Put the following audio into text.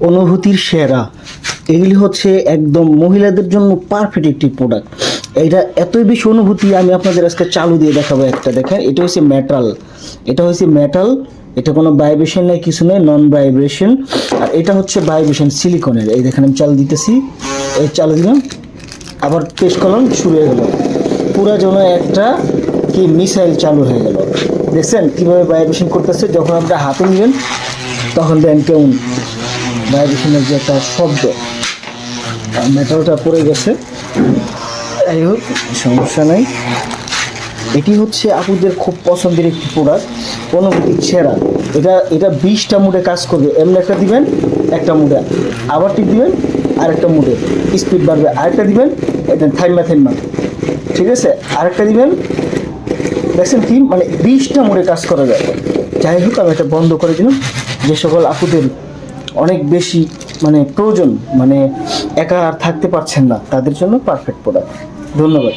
অনুভূতির সেরা। এগুলি হচ্ছে একদম মহিলাদের জন্য পারফেক্ট একটি প্রোডাক্ট। এটা এতই বেশি অনুভূতি, আমি আপনাদের আজকে চালু দিয়ে দেখাবো একটা। দেখেন, এটা হচ্ছে মেটাল, এটা হচ্ছে মেটাল, এটা কোনো ভাইব্রেশন নেই, কিছু নেই, নন ভাইব্রেশন। আর এটা হচ্ছে ভাইব্রেশন সিলিকনের। এই দেখেন আমি চালু দিতেছি, এই চালু দিলাম, আবার টেস্ট করলাম, শুরু হয়ে গেল। পুরা যেন একটা কি মিসাইল চালু হয়ে গেল। দেখছেন কীভাবে ভাইব্রেশন করতেছে? যখন আপনারা হাতে নেবেন তখন দেন কেমন ভাইব্রেশনের যে একটা শব্দ। মেটালটা পড়ে গেছে, যাই হোক সমস্যা নাই। এটি হচ্ছে আপুদের খুব পছন্দের একটি প্রোডাক্ট, অনুভূতি সেরা। এটা 20টা মুডে কাজ করবে। এমনি একটা দিবেন, একটা মুডে আবার টিপ দিবেন, আরেকটা মুডে স্পিড বাড়বে, আরেকটা দিবেন, এটা থাইমা, ঠিক আছে, আরেকটা দিবেন। দেখছেন কি মানে 20টা মোড়ে কাজ করা যায়। যাই হোক আমি এটা বন্ধ করে দিলাম। যে সকল আপুদের অনেক বেশি মানে প্রয়োজন, মানে একা আর থাকতে পারছেন না, তাদের জন্য পারফেক্ট প্রোডাক্ট। ধন্যবাদ।